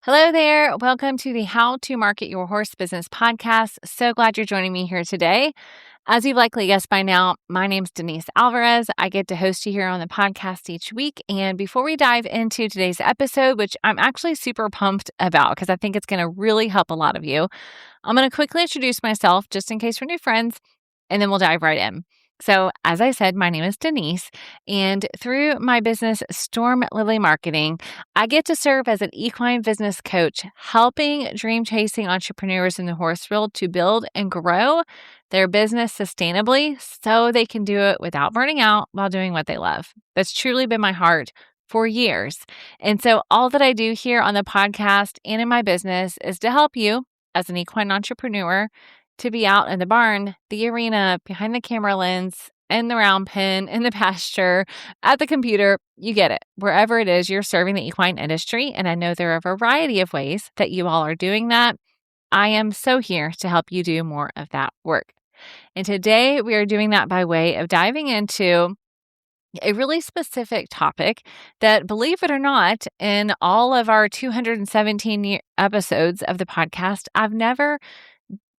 Hello there. Welcome to the How to Market Your Horse Business podcast. So glad you're joining me here today. As you've likely guessed by now, my name's Denise Alvarez. I get to host you here on the podcast each week. And before we dive into today's episode, which I'm actually super pumped about because I think it's going to really help a lot of you, I'm going to quickly introduce myself just in case we're new friends, and then we'll dive right in. So, as I said, my name is Denise, and through my business, Storm Lily Marketing, I get to serve as an equine business coach, helping dream-chasing entrepreneurs in the horse world to build and grow their business sustainably so they can do it without burning out while doing what they love. That's truly been my heart for years. And so all that I do here on the podcast and in my business is to help you as an equine entrepreneur to be out in the barn, the arena, behind the camera lens, in the round pen, in the pasture, at the computer, you get it. Wherever it is you're serving the equine industry, and I know there are a variety of ways that you all are doing that, I am so here to help you do more of that work. And today we are doing that by way of diving into a really specific topic that, believe it or not, in all of our 217 episodes of the podcast, I've never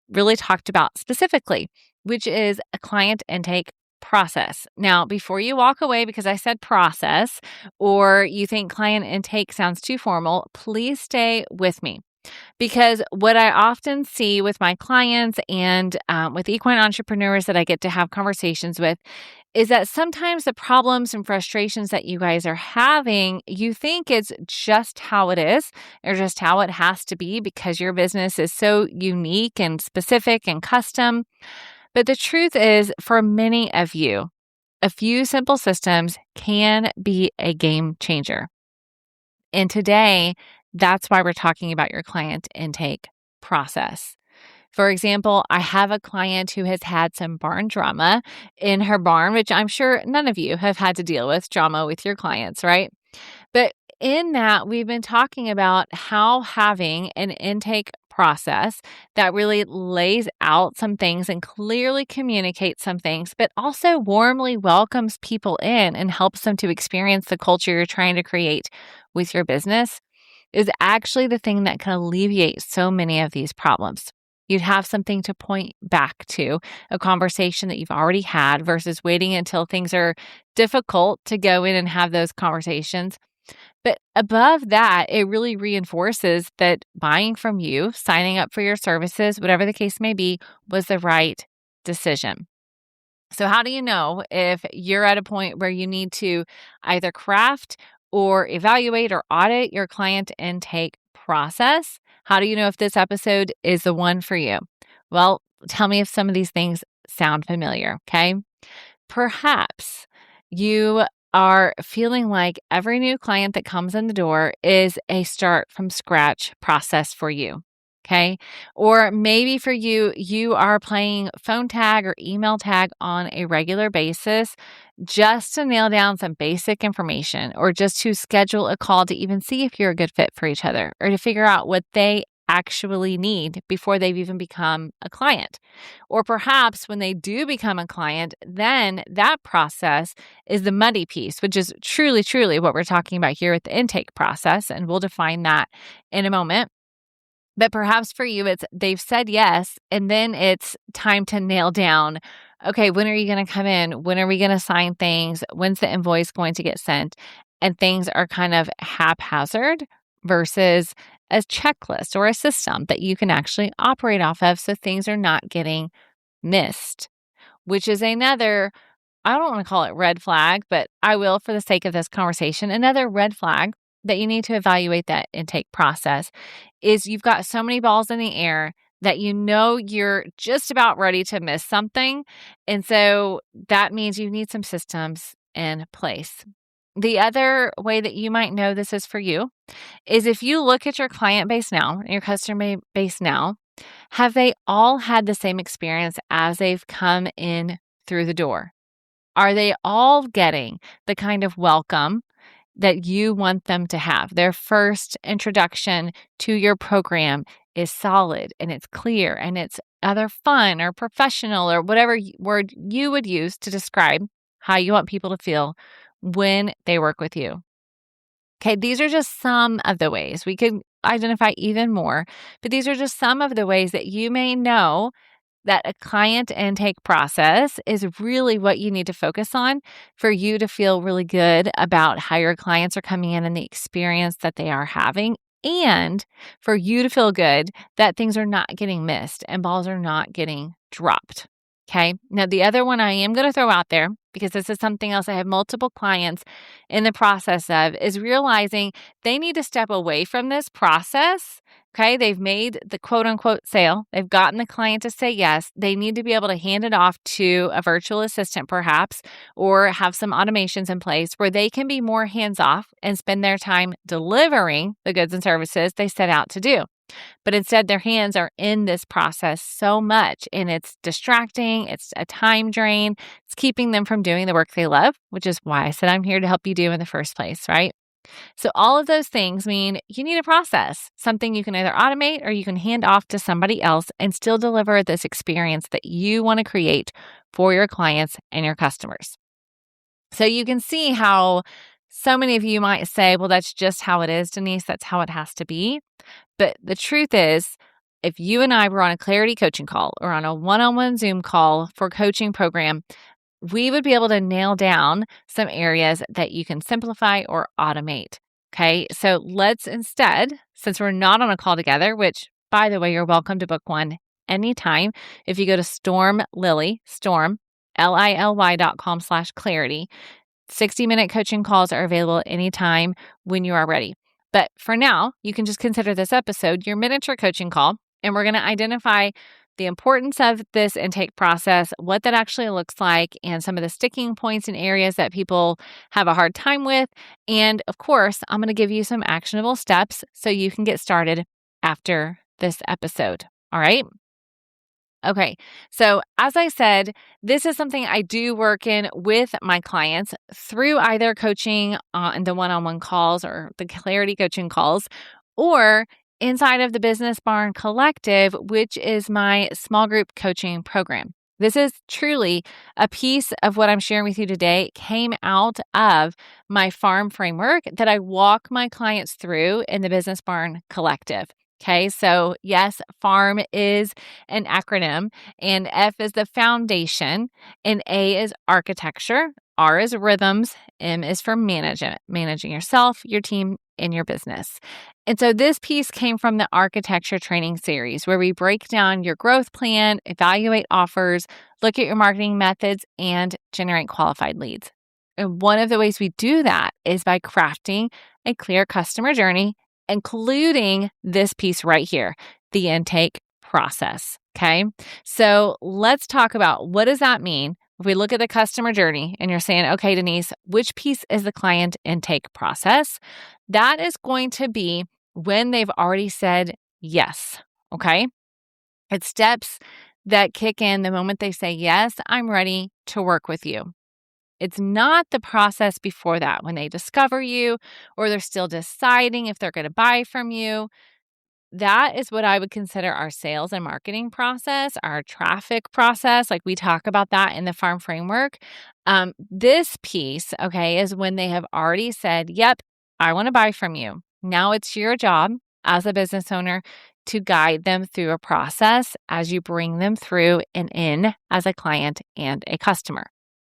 really talked about specifically, which is a client intake process. Now, before you walk away because I said process or you think client intake sounds too formal, please stay with me. Because what I often see with my clients and with equine entrepreneurs that I get to have conversations with is that sometimes the problems and frustrations that you guys are having, you think it's just how it is or just how it has to be because your business is so unique and specific and custom. But the truth is, for many of you, a few simple systems can be a game changer. And today, that's why we're talking about your client intake process. For example, I have a client who has had some barn drama in her barn, which I'm sure none of you have had to deal with drama with your clients, right? But in that, we've been talking about how having an intake process that really lays out some things and clearly communicates some things, but also warmly welcomes people in and helps them to experience the culture you're trying to create with your business is actually the thing that can alleviate so many of these problems. You'd have something to point back to, a conversation that you've already had versus waiting until things are difficult to go in and have those conversations. But above that, it really reinforces that buying from you, signing up for your services, whatever the case may be, was the right decision. So how do you know if you're at a point where you need to either craft or evaluate or audit your client intake process? How do you know if this episode is the one for you? Well, tell me if some of these things sound familiar, okay? Perhaps you are feeling like every new client that comes in the door is a start from scratch process for you. Okay. Or maybe for you, you are playing phone tag or email tag on a regular basis just to nail down some basic information or just to schedule a call to even see if you're a good fit for each other or to figure out what they actually need before they've even become a client. Or perhaps when they do become a client, then that process is the muddy piece, which is truly, truly what we're talking about here with the intake process. And we'll define that in a moment. But perhaps for you, it's they've said yes, and then it's time to nail down, okay, when are you going to come in? When are we going to sign things? When's the invoice going to get sent? And things are kind of haphazard versus a checklist or a system that you can actually operate off of so things are not getting missed, which is another, I don't want to call it red flag, but I will for the sake of this conversation, another red flag that you need to evaluate that intake process is you've got so many balls in the air that you know you're just about ready to miss something. And so that means you need some systems in place. The other way that you might know this is for you is if you look at your client base now, your customer base now, have they all had the same experience as they've come in through the door? Are they all getting the kind of welcome that you want them to have? Their first introduction to your program is solid and it's clear and it's either fun or professional or whatever word you would use to describe how you want people to feel when they work with you. Okay, these are just some of the ways. We could identify even more. But these are just some of the ways that you may know that a client intake process is really what you need to focus on for you to feel really good about how your clients are coming in and the experience that they are having, and for you to feel good that things are not getting missed and balls are not getting dropped. Okay. Now, the other one I am going to throw out there, because this is something else I have multiple clients in the process of, is realizing they need to step away from this process. Okay. They've made the quote unquote sale. They've gotten the client to say yes. They need to be able to hand it off to a virtual assistant, perhaps, or have some automations in place where they can be more hands off and spend their time delivering the goods and services they set out to do. But instead, their hands are in this process so much, and it's distracting. It's a time drain. It's keeping them from doing the work they love, which is why I said I'm here to help you do in the first place, right? So all of those things mean you need a process, something you can either automate or you can hand off to somebody else and still deliver this experience that you want to create for your clients and your customers. So you can see how so many of you might say, well, that's just how it is, Denise. That's how it has to be. But the truth is, if you and I were on a clarity coaching call or on a one-on-one Zoom call for coaching program, we would be able to nail down some areas that you can simplify or automate. Okay. So let's instead, since we're not on a call together, which by the way, you're welcome to book one anytime. If you go to Lily.com/clarity, 60-minute coaching calls are available anytime when you are ready. But for now, you can just consider this episode your miniature coaching call, and we're going to identify the importance of this intake process, what that actually looks like, and some of the sticking points and areas that people have a hard time with. And of course, I'm going to give you some actionable steps so you can get started after this episode. All right. Okay, so as I said, this is something I do work in with my clients through either coaching in the one-on-one calls or the clarity coaching calls, or inside of the Business Barn Collective, which is my small group coaching program. This is truly a piece of what I'm sharing with you today came out of my farm framework that I walk my clients through in the Business Barn Collective. Okay, so yes, FARM is an acronym, and F is the foundation, and A is architecture, R is rhythms, M is for managing yourself, your team, and your business. And so this piece came from the architecture training series where we break down your growth plan, evaluate offers, look at your marketing methods, and generate qualified leads. And one of the ways we do that is by crafting a clear customer journey, including this piece right here, the intake process. Okay. So let's talk about what does that mean? If we look at the customer journey and you're saying, okay, Denise, which piece is the client intake process? That is going to be when they've already said yes. Okay. It's steps that kick in the moment they say, yes, I'm ready to work with you. It's not the process before that when they discover you or they're still deciding if they're going to buy from you. That is what I would consider our sales and marketing process, our traffic process. Like we talk about that in the farm framework. This piece, okay, is when they have already said, yep, I want to buy from you. Now it's your job as a business owner to guide them through a process as you bring them through and in as a client and a customer.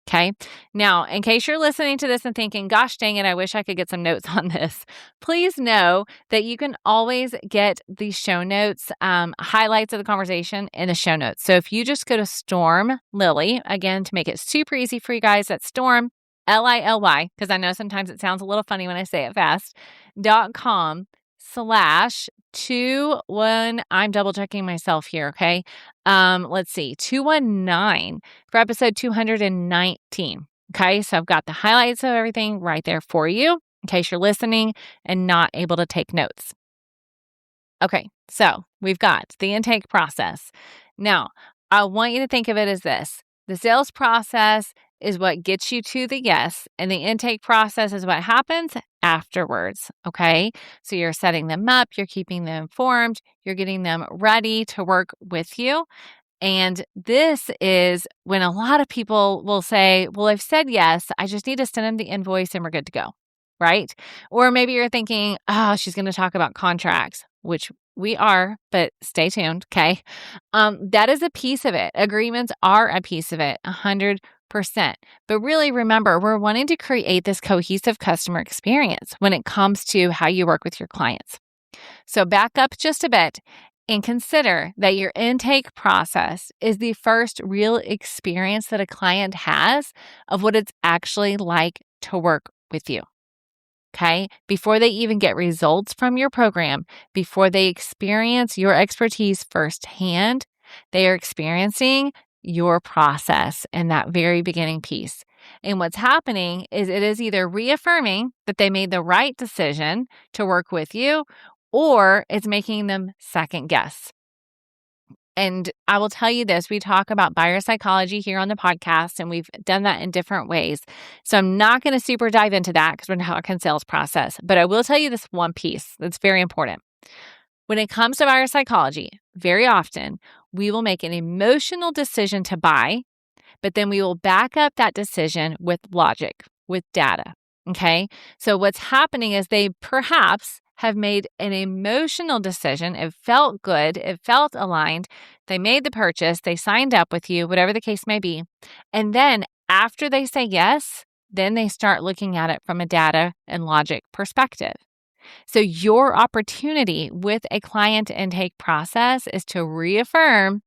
Okay. Now, in case you're listening to this and thinking, gosh, dang it, I wish I could get some notes on this, please know that you can always get the show notes, highlights of the conversation in the show notes. So if you just go to Storm Lily, again, to make it super easy for you guys, that's Storm, Lily, because I know sometimes it sounds a little funny when I say it fast, .com/21, I'm double checking myself here, okay? Let's see, 219 for episode 219. Okay, so I've got the highlights of everything right there for you in case you're listening and not able to take notes. Okay, so we've got the intake process. Now, I want you to think of it as this. The sales process is what gets you to the yes, and the intake process is what happens afterwards, okay? So you're setting them up, you're keeping them informed, you're getting them ready to work with you. And this is when a lot of people will say, well, I've said yes, I just need to send them the invoice and we're good to go. right? Or maybe you're thinking, oh, she's going to talk about contracts, which we are, but stay tuned, okay? That is a piece of it. Agreements are a piece of it, 100%. But really remember, we're wanting to create this cohesive customer experience when it comes to how you work with your clients. So back up just a bit and consider that your intake process is the first real experience that a client has of what it's actually like to work with you. Okay. Before they even get results from your program, before they experience your expertise firsthand, they are experiencing your process in that very beginning piece. And what's happening is it is either reaffirming that they made the right decision to work with you, or it's making them second guess. And I will tell you this, we talk about buyer psychology here on the podcast, and we've done that in different ways. So I'm not going to super dive into that because we're talking sales process, but I will tell you this one piece that's very important. When it comes to buyer psychology, very often we will make an emotional decision to buy, but then we will back up that decision with logic, with data. Okay. So what's happening is they perhaps have made an emotional decision. It felt good. It felt aligned. They made the purchase. They signed up with you, whatever the case may be. And then after they say yes, then they start looking at it from a data and logic perspective. So your opportunity with a client intake process is to reaffirm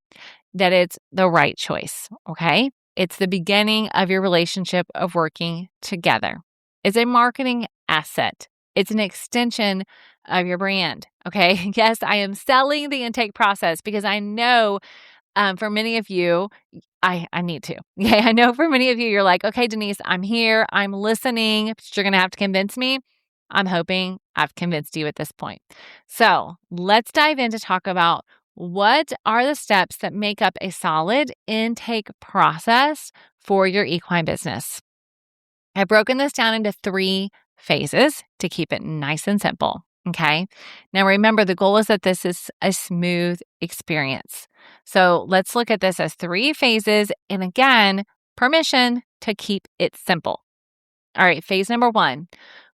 that it's the right choice. Okay. It's the beginning of your relationship of working together. It's a marketing asset. It's an extension of your brand. Okay. Yes, I am selling the intake process because I know for many of you, I need to. Yeah, I know for many of you, you're like, okay, Denise, I'm here. I'm listening. But you're going to have to convince me. I'm hoping I've convinced you at this point. So let's dive in to talk about what are the steps that make up a solid intake process for your equine business. I've broken this down into 3 phases to keep it nice and simple. Okay. Now remember, the goal is that this is a smooth experience. So let's look at this as 3 phases. And again, permission to keep it simple. All right. Phase number 1,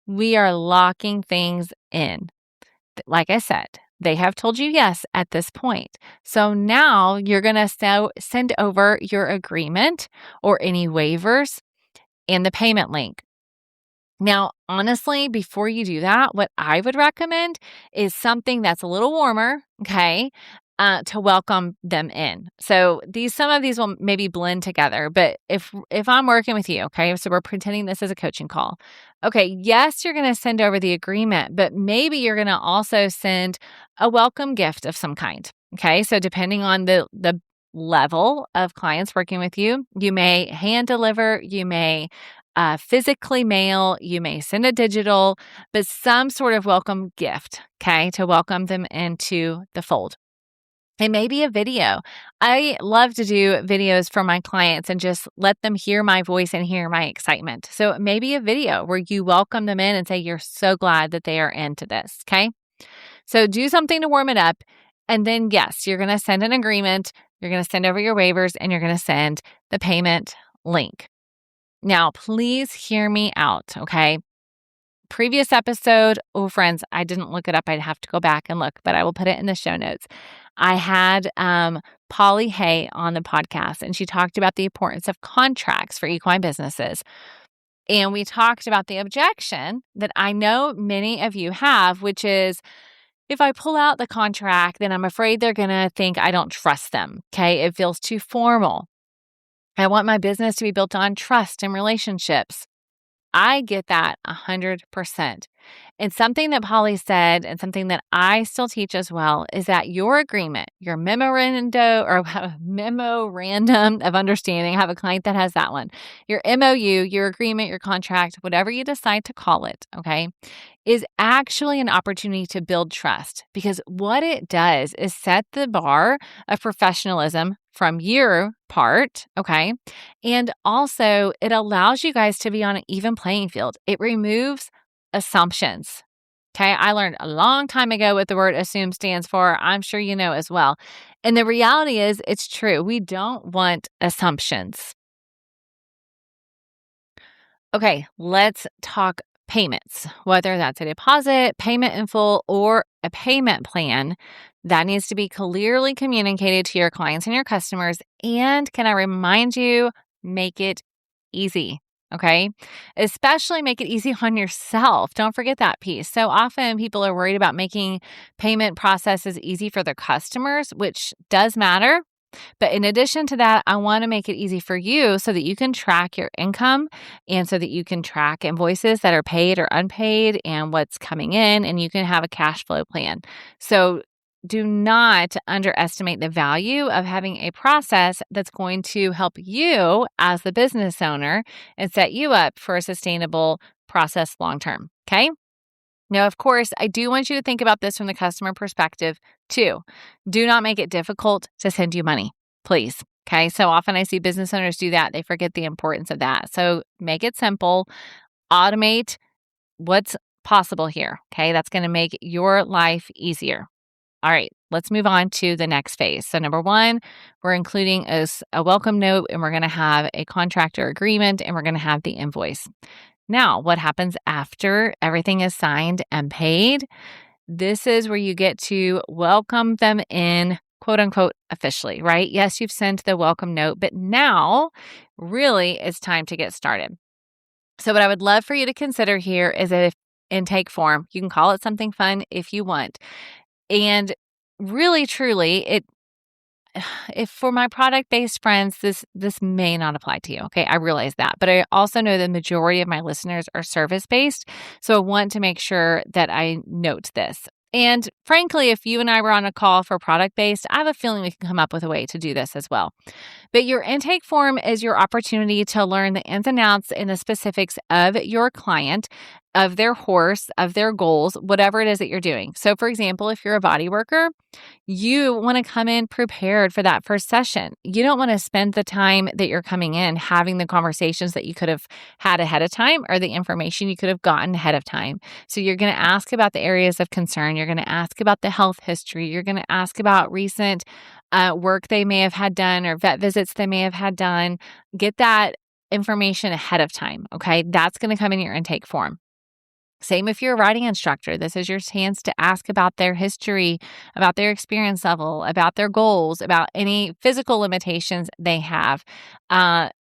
we are locking things in. Like I said, they have told you yes at this point. So now you're going to send over your agreement or any waivers and the payment link. Now, honestly, before you do that, what I would recommend is something that's a little warmer, okay, to welcome them in. So some of these will maybe blend together, but if I'm working with you, okay, so we're pretending this is a coaching call. Okay, yes, you're going to send over the agreement, but maybe you're going to also send a welcome gift of some kind. Okay, so depending on the level of clients working with you, you may hand deliver, you may physically mail, you may send a digital, but some sort of welcome gift, okay, to welcome them into the fold. It may be a video. I love to do videos for my clients and just let them hear my voice and hear my excitement. So it may be a video where you welcome them in and say, you're so glad that they are into this, okay? So do something to warm it up. And then, yes, you're going to send an agreement, you're going to send over your waivers, and you're going to send the payment link. Now, please hear me out, okay? Previous episode, friends, I didn't look it up. I'd have to go back and look, but I will put it in the show notes. I had Polly Hay on the podcast, and she talked about the importance of contracts for equine businesses. And we talked about the objection that I know many of you have, which is, if I pull out the contract, then I'm afraid they're going to think I don't trust them, okay? It feels too formal. I want my business to be built on trust and relationships. I get that 100%. And something that Polly said, and something that I still teach as well, is that your agreement, your memorandum of understanding, I have a client that has that one, your MOU, your agreement, your contract, whatever you decide to call it, okay, is actually an opportunity to build trust, because what it does is set the bar of professionalism from your part, okay? And also it allows you guys to be on an even playing field. It removes assumptions. Okay, I learned a long time ago what the word assume stands for. I'm sure you know as well. And the reality is, it's true. We don't want assumptions. Okay, let's talk payments, whether that's a deposit, payment in full, or a payment plan. That needs to be clearly communicated to your clients and your customers. And can I remind you, make it easy. Okay. Especially make it easy on yourself. Don't forget that piece. So often people are worried about making payment processes easy for their customers, which does matter. But in addition to that, I want to make it easy for you so that you can track your income and so that you can track invoices that are paid or unpaid and what's coming in, and you can have a cash flow plan. So do not underestimate the value of having a process that's going to help you as the business owner and set you up for a sustainable process long term. Okay. Now, of course, I do want you to think about this from the customer perspective too. Do not make it difficult to send you money, please. Okay. So often I see business owners do that. They forget the importance of that. So make it simple, automate what's possible here. Okay. That's going to make your life easier. All right, let's move on to the next phase. So number one, we're including a welcome note, and we're going to have a contractor agreement, and we're going to have the invoice. Now, what happens after everything is signed and paid? This is where you get to welcome them in, quote unquote, officially, right? Yes, you've sent the welcome note, but now really it's time to get started. So what I would love for you to consider here is an intake form. You can call it something fun if you want. And really, truly, if for my product-based friends, this may not apply to you. Okay, I realize that, but I also know the majority of my listeners are service-based, so I want to make sure that I note this. And frankly, if you and I were on a call for product-based, I have a feeling we can come up with a way to do this as well. But your intake form is your opportunity to learn the ins and outs and the specifics of your client, of their horse, of their goals, whatever it is that you're doing. So for example, if you're a body worker, you want to come in prepared for that first session. You don't want to spend the time that you're coming in having the conversations that you could have had ahead of time or the information you could have gotten ahead of time. So you're going to ask about the areas of concern. You're going to ask about the health history. You're going to ask about recent work they may have had done or vet visits they may have had done. Get that information ahead of time. Okay. That's going to come in your intake form. Same if you're a riding instructor. This is your chance to ask about their history, about their experience level, about their goals, about any physical limitations they have.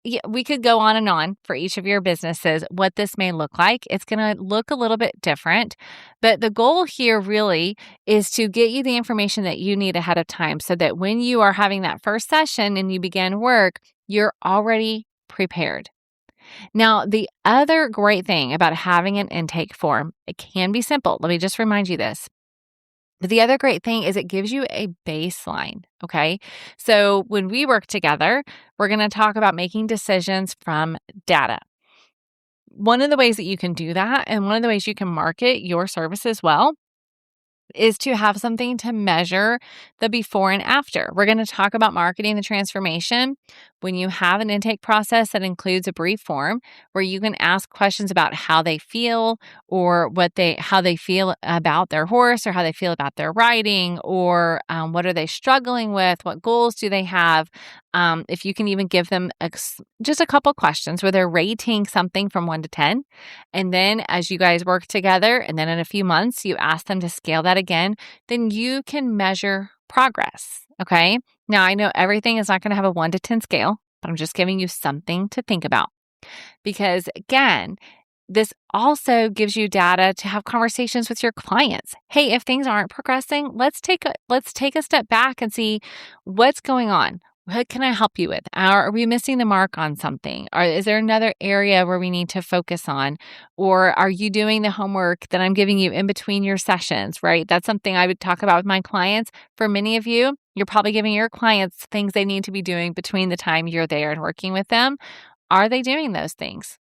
We could go on and on for each of your businesses, what this may look like. It's going to look a little bit different, but the goal here really is to get you the information that you need ahead of time so that when you are having that first session and you begin work, you're already prepared. Now, the other great thing about having an intake form, it can be simple. Let me just remind you this. But the other great thing is it gives you a baseline, okay? So when we work together, we're going to talk about making decisions from data. One of the ways that you can do that, and one of the ways you can market your services well, is to have something to measure the before and after. We're going to talk about marketing the transformation when you have an intake process that includes a brief form where you can ask questions about how they feel or how they feel about their horse or how they feel about their riding or what are they struggling with, what goals do they have. If you can even give them just a couple questions where they're rating something from 1 to 10. And then as you guys work together and then in a few months, you ask them to scale that again, then you can measure progress. Okay. Now I know everything is not going to have a 1 to 10 scale, but I'm just giving you something to think about because again, this also gives you data to have conversations with your clients. Hey, if things aren't progressing, let's take a step back and see what's going on. What can I help you with? Are we missing the mark on something? Or is there another area where we need to focus on? Or are you doing the homework that I'm giving you in between your sessions, right? That's something I would talk about with my clients. For many of you, you're probably giving your clients things they need to be doing between the time you're there and working with them. Are they doing those things?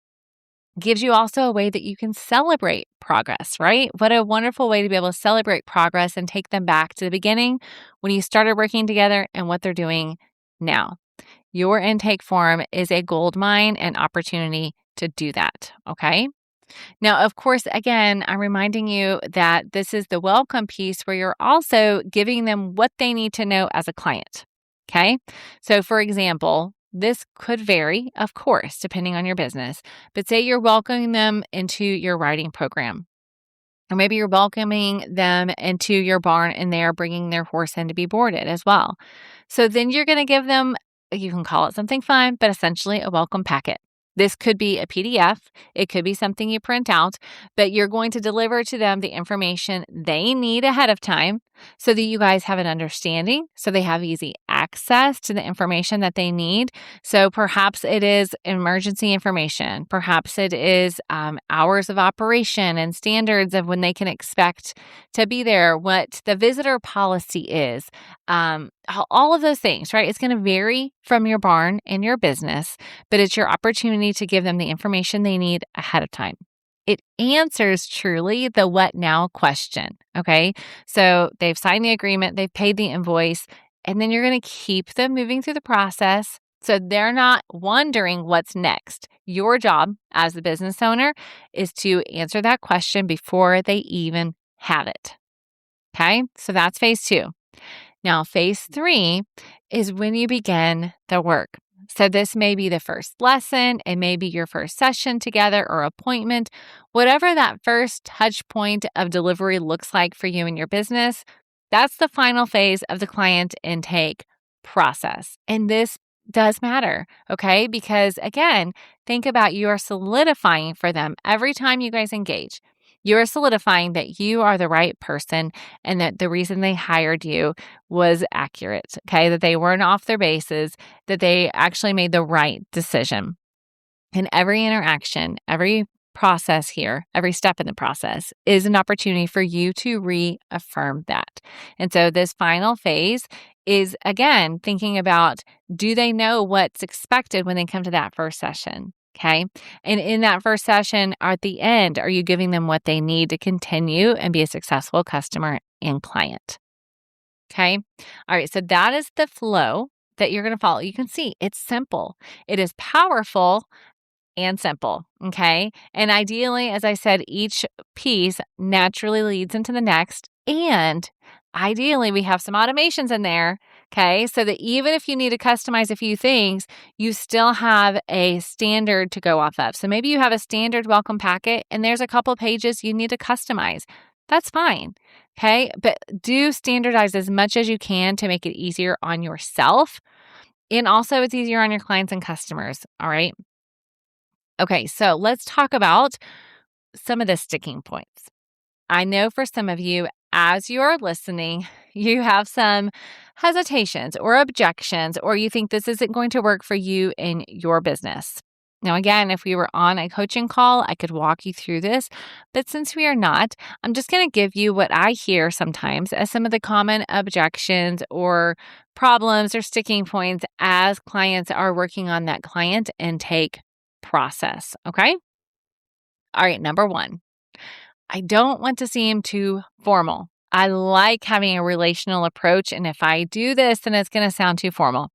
Gives you also a way that you can celebrate progress, right? What a wonderful way to be able to celebrate progress and take them back to the beginning when you started working together and what they're doing now. Your intake form is a gold mine and opportunity to do that, okay? Now, of course, again, I'm reminding you that this is the welcome piece where you're also giving them what they need to know as a client, okay? So for example, This could vary, of course, depending on your business, but say you're welcoming them into your riding program. Or maybe you're welcoming them into your barn and they're bringing their horse in to be boarded as well. So then you're going to give them, you can call it something fun, but essentially a welcome packet. This could be a PDF. It could be something you print out, but you're going to deliver to them the information they need ahead of time so that you guys have an understanding, so they have easy access to the information that they need. So perhaps it is emergency information. Perhaps it is hours of operation and standards of when they can expect to be there, what the visitor policy is, all of those things, right? It's going to vary from your barn and your business, but it's your opportunity to give them the information they need ahead of time. It answers truly the what now question, okay? So they've signed the agreement, they've paid the invoice, and then you're going to keep them moving through the process so they're not wondering what's next. Your job as the business owner is to answer that question before they even have it, okay? So that's phase 2. Now, phase 3 is when you begin the work. So this may be the first lesson, it may be your first session together or appointment, whatever that first touch point of delivery looks like for you and your business. That's the final phase of the client intake process. And this does matter, okay? Because again, think about you are solidifying for them every time you guys engage. You are solidifying that you are the right person and that the reason they hired you was accurate, okay? That they weren't off their bases, that they actually made the right decision. And every interaction, every process here, every step in the process is an opportunity for you to reaffirm that. And so this final phase is, again, thinking about, do they know what's expected when they come to that first session? Okay. And in that first session, at the end, are you giving them what they need to continue and be a successful customer and client? Okay. All right. So that is the flow that you're going to follow. You can see it's simple, it is powerful and simple. Okay. And ideally, as I said, each piece naturally leads into the next. And ideally, we have some automations in there. Okay. So that even if you need to customize a few things, you still have a standard to go off of. So maybe you have a standard welcome packet and there's a couple pages you need to customize. That's fine. Okay. But do standardize as much as you can to make it easier on yourself. And also, it's easier on your clients and customers. All right. Okay, so let's talk about some of the sticking points. I know for some of you, as you are listening, you have some hesitations or objections, or you think this isn't going to work for you in your business. Now, again, if we were on a coaching call, I could walk you through this, but since we are not, I'm just going to give you what I hear sometimes as some of the common objections or problems or sticking points as clients are working on that client intake process. Okay. All right. Number 1, I don't want to seem too formal. I like having a relational approach. And if I do this, then it's going to sound too formal.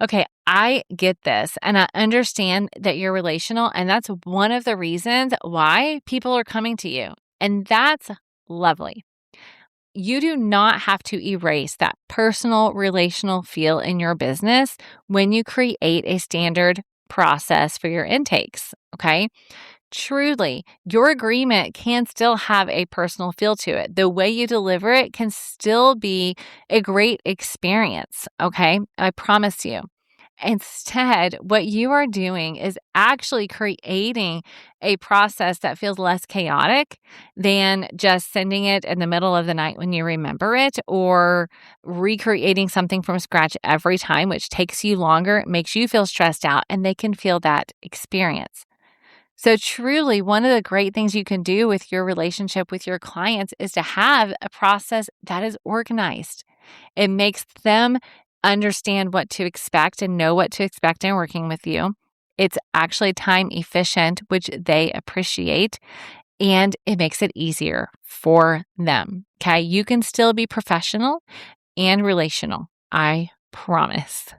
Okay. I get this. And I understand that you're relational. And that's one of the reasons why people are coming to you. And that's lovely. You do not have to erase that personal relational feel in your business when you create a standard process for your intakes, okay? Truly, your agreement can still have a personal feel to it. The way you deliver it can still be a great experience, okay? I promise you. Instead, what you are doing is actually creating a process that feels less chaotic than just sending it in the middle of the night when you remember it, or recreating something from scratch every time, which takes you longer, makes you feel stressed out, and they can feel that experience. So truly, one of the great things you can do with your relationship with your clients is to have a process that is organized. It makes them understand what to expect and know what to expect in working with you. It's actually time efficient, which they appreciate, and it makes it easier for them. Okay. You can still be professional and relational. I promise.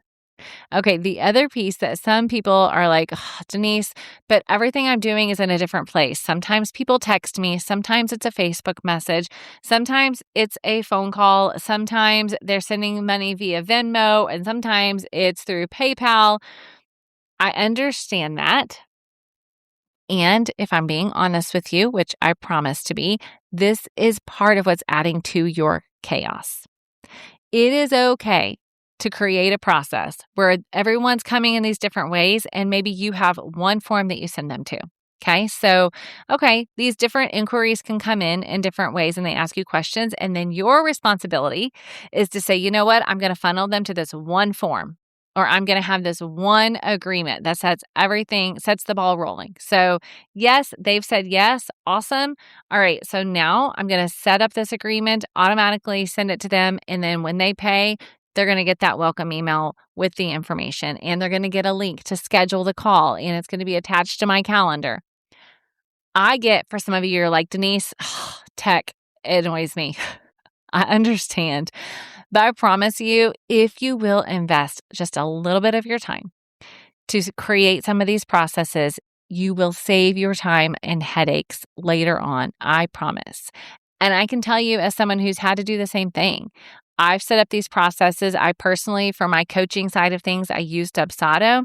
Okay, the other piece that some people are like, "Ugh, Denise, but everything I'm doing is in a different place. Sometimes people text me, sometimes it's a Facebook message, sometimes it's a phone call, sometimes they're sending money via Venmo, and sometimes it's through PayPal." I understand that. And if I'm being honest with you, which I promise to be, this is part of what's adding to your chaos. It is okay to create a process where everyone's coming in these different ways, and maybe you have one form that you send them to. Okay. So, these different inquiries can come in different ways and they ask you questions. And then your responsibility is to say, you know what? I'm going to funnel them to this one form, or I'm going to have this one agreement that sets the ball rolling. So, yes, they've said yes. Awesome. All right. So now I'm going to set up this agreement, automatically send it to them. And then when they pay, they're going to get that welcome email with the information, and they're going to get a link to schedule the call, and it's going to be attached to my calendar. I get, for some of you, you're like, Denise, tech annoys me. I understand. But I promise you, if you will invest just a little bit of your time to create some of these processes, you will save your time and headaches later on. I promise. And I can tell you, as someone who's had to do the same thing, I've set up these processes. I personally, for my coaching side of things, I used Dubsado.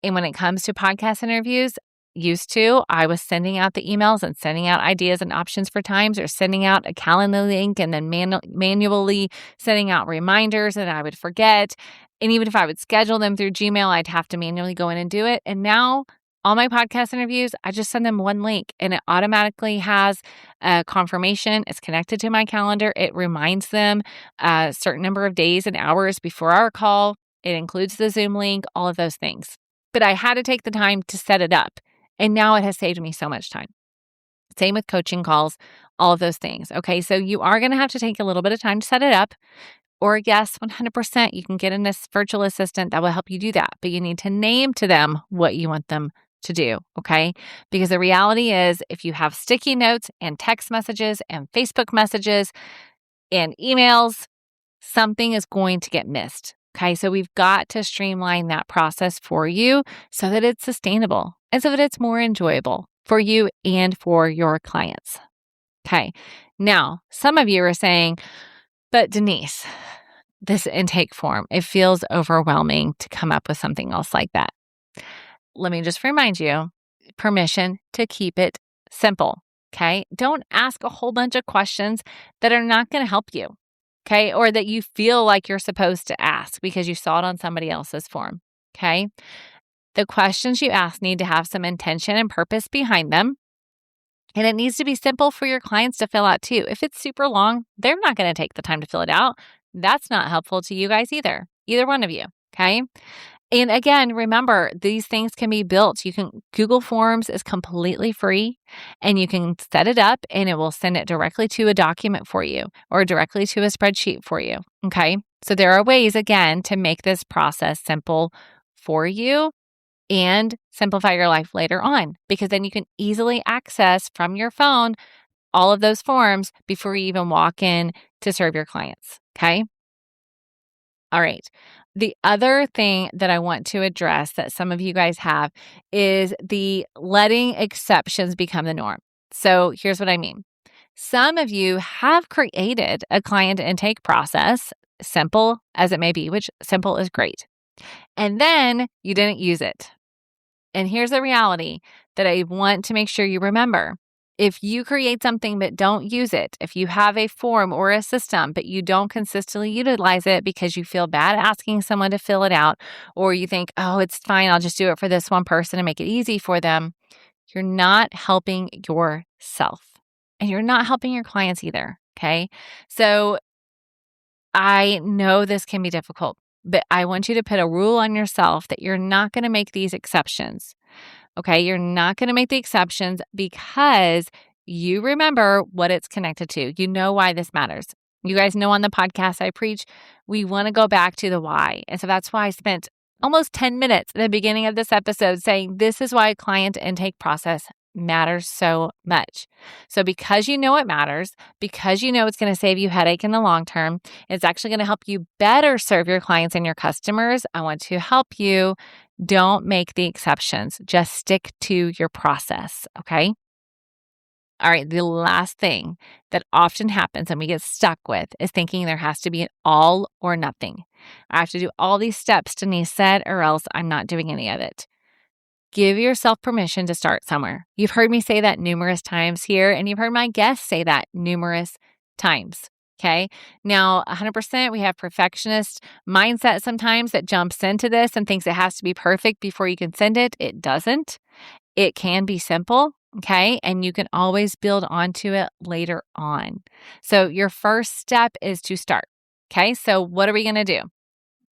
And when it comes to podcast interviews, I was sending out the emails and sending out ideas and options for times, or sending out a calendar link and then manually sending out reminders, and I would forget. And even if I would schedule them through Gmail, I'd have to manually go in and do it. And now all my podcast interviews, I just send them one link and it automatically has a confirmation. It's connected to my calendar. It reminds them a certain number of days and hours before our call. It includes the Zoom link, all of those things. But I had to take the time to set it up. And now it has saved me so much time. Same with coaching calls, all of those things. Okay, so you are going to have to take a little bit of time to set it up. Or yes, 100%, you can get in this virtual assistant that will help you do that. But you need to name to them what you want them to do, okay? Because the reality is, if you have sticky notes and text messages and Facebook messages and emails, something is going to get missed. Okay, so we've got to streamline that process for you so that it's sustainable and so that it's more enjoyable for you and for your clients. Okay, now some of you are saying, but Denise, this intake form, it feels overwhelming to come up with something else like that. Let me just remind you, permission to keep it simple. Okay, don't ask a whole bunch of questions that are not going to help you. Okay, or that you feel like you're supposed to ask because you saw it on somebody else's form. Okay, the questions you ask need to have some intention and purpose behind them. And it needs to be simple for your clients to fill out too. If it's super long, they're not going to take the time to fill it out. That's not helpful to you guys either one of you. Okay. And again, remember, these things can be built. Google Forms is completely free, and you can set it up and it will send it directly to a document for you or directly to a spreadsheet for you. Okay. So there are ways, again, to make this process simple for you and simplify your life later on, because then you can easily access from your phone all of those forms before you even walk in to serve your clients. Okay. All right. The other thing that I want to address that some of you guys have is the letting exceptions become the norm. So here's what I mean. Some of you have created a client intake process, simple as it may be, which simple is great. And then you didn't use it. And here's the reality that I want to make sure you remember. If you create something but don't use it, if you have a form or a system but you don't consistently utilize it because you feel bad asking someone to fill it out, or you think, oh, it's fine, I'll just do it for this one person and make it easy for them, you're not helping yourself and you're not helping your clients either. Okay. So I know this can be difficult, but I want you to put a rule on yourself that you're not going to make these exceptions. Okay, you're not going to make the exceptions because you remember what it's connected to. You know why this matters. You guys know on the podcast I preach, we want to go back to the why. And so that's why I spent almost 10 minutes at the beginning of this episode saying this is why a client intake process matters so much. So because you know it matters, because you know it's going to save you headache in the long term, it's actually going to help you better serve your clients and your customers. I want to help you. Don't make the exceptions. Just stick to your process, okay? All right, the last thing that often happens and we get stuck with is thinking there has to be an all or nothing. I have to do all these steps Denise said, or else I'm not doing any of it. Give yourself permission to start somewhere. You've heard me say that numerous times here, and you've heard my guests say that numerous times. Okay. Now, 100%, we have perfectionist mindset sometimes that jumps into this and thinks it has to be perfect before you can send it. It doesn't. It can be simple. Okay. And you can always build onto it later on. So your first step is to start. Okay. So what are we going to do?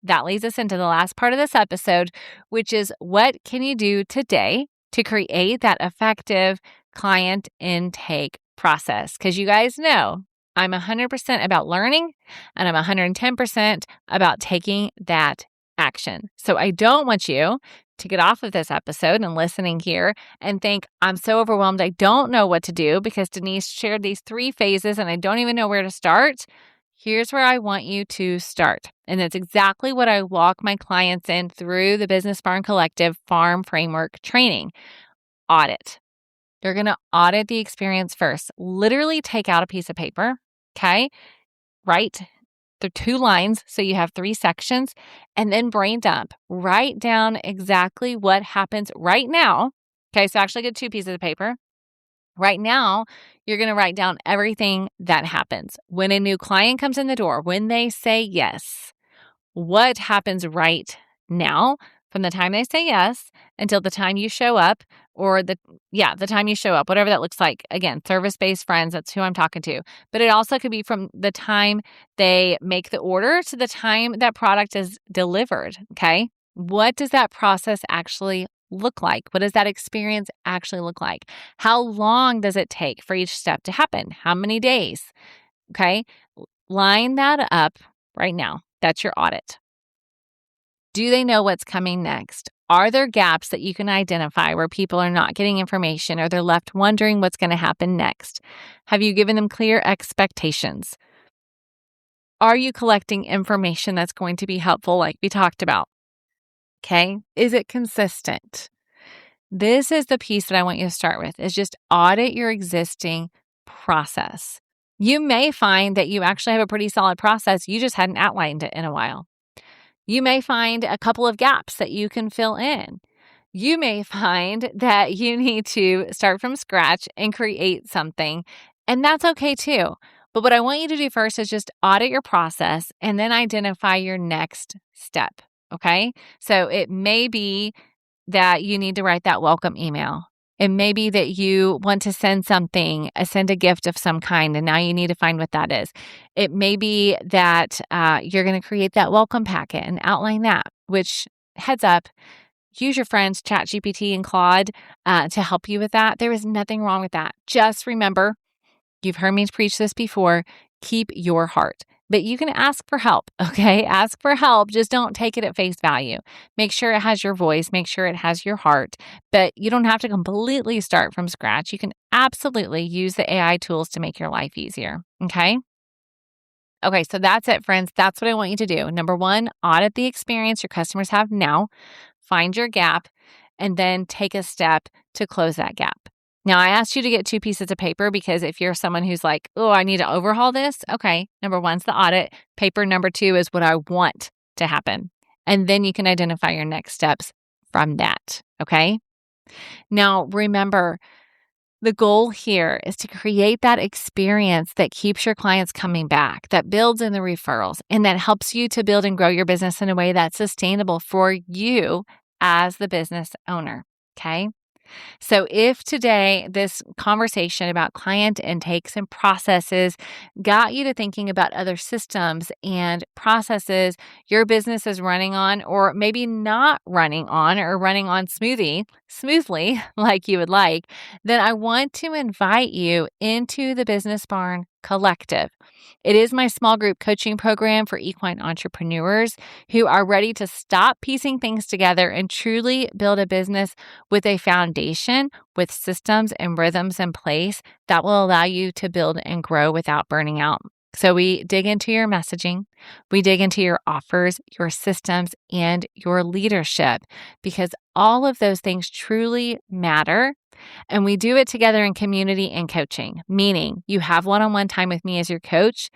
That leads us into the last part of this episode, which is what can you do today to create that effective client intake process? Because you guys know I'm 100% about learning and I'm 110% about taking that action. So I don't want you to get off of this episode and listening here and think, I'm so overwhelmed, I don't know what to do because Denise shared these 3 phases and I don't even know where to start. Here's where I want you to start. And that's exactly what I walk my clients in through the Business Barn Collective Farm Framework training. Audit. You're going to audit the experience first. Literally take out a piece of paper, okay? Write the 2 lines, so you have 3 sections, and then brain dump. Write down exactly what happens right now. Okay, so actually get 2 pieces of paper. Right now, you're going to write down everything that happens. When a new client comes in the door, when they say yes, what happens right now from the time they say yes until the time you show up or the time you show up, whatever that looks like. Again, service-based friends, that's who I'm talking to. But it also could be from the time they make the order to the time that product is delivered, okay? What does that process actually look like? What does that experience actually look like? How long does it take for each step to happen? How many days? Okay. Line that up right now. That's your audit. Do they know what's coming next? Are there gaps that you can identify where people are not getting information or they're left wondering what's going to happen next? Have you given them clear expectations? Are you collecting information that's going to be helpful like we talked about? Okay. Is it consistent? This is the piece that I want you to start with, is just audit your existing process. You may find that you actually have a pretty solid process. You just hadn't outlined it in a while. You may find a couple of gaps that you can fill in. You may find that you need to start from scratch and create something, and that's okay too. But what I want you to do first is just audit your process and then identify your next step, okay? So it may be that you need to write that welcome email. It may be that you want to send something, send a gift of some kind, and now you need to find what that is. It may be that you're going to create that welcome packet and outline that, which, heads up, use your friends ChatGPT and Claude to help you with that. There is nothing wrong with that. Just remember, you've heard me preach this before, keep your heart. But you can ask for help, okay? Ask for help. Just don't take it at face value. Make sure it has your voice. Make sure it has your heart. But you don't have to completely start from scratch. You can absolutely use the AI tools to make your life easier, okay? Okay, so that's it, friends. That's what I want you to do. Number 1, audit the experience your customers have now. Find your gap, and then take a step to close that gap. Now, I asked you to get 2 pieces of paper because if you're someone who's like, oh, I need to overhaul this. Okay, number 1's the audit. Paper number 2 is what I want to happen. And then you can identify your next steps from that. Okay. Now, remember, the goal here is to create that experience that keeps your clients coming back, that builds in the referrals, and that helps you to build and grow your business in a way that's sustainable for you as the business owner. Okay. So if today this conversation about client intakes and processes got you to thinking about other systems and processes your business is running on, or maybe not running on, or running on smoothly like you would like, then I want to invite you into the Business Barn Collective. It is my small group coaching program for equine entrepreneurs who are ready to stop piecing things together and truly build a business with a foundation, with systems and rhythms in place that will allow you to build and grow without burning out. So we dig into your messaging, we dig into your offers, your systems, and your leadership, because all of those things truly matter. And we do it together in community and coaching, meaning you have one-on-one time with me as your coach,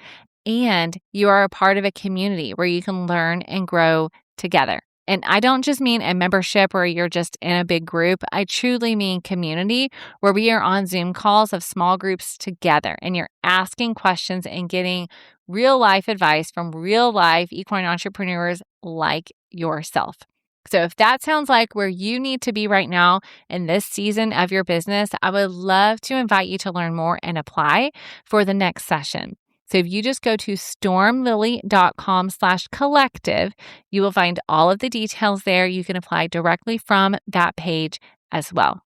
and you are a part of a community where you can learn and grow together. And I don't just mean a membership where you're just in a big group. I truly mean community where we are on Zoom calls of small groups together and you're asking questions and getting real life advice from real life equine entrepreneurs like yourself. So if that sounds like where you need to be right now in this season of your business, I would love to invite you to learn more and apply for the next session. So if you just go to stormlily.com/collective, you will find all of the details there. You can apply directly from that page as well.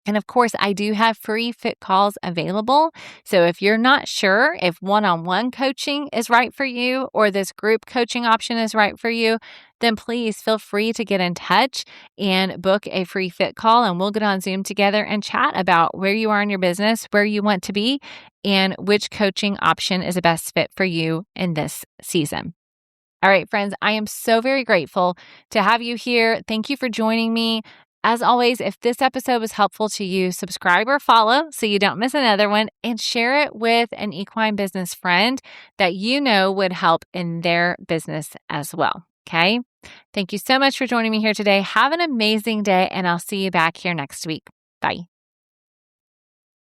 And of course, I do have free fit calls available. So if you're not sure if one-on-one coaching is right for you or this group coaching option is right for you, then please feel free to get in touch and book a free fit call. And we'll get on Zoom together and chat about where you are in your business, where you want to be, and which coaching option is the best fit for you in this season. All right, friends, I am so very grateful to have you here. Thank you for joining me. As always, if this episode was helpful to you, subscribe or follow so you don't miss another one, and share it with an equine business friend that you know would help in their business as well. Okay? Thank you so much for joining me here today. Have an amazing day, and I'll see you back here next week. Bye.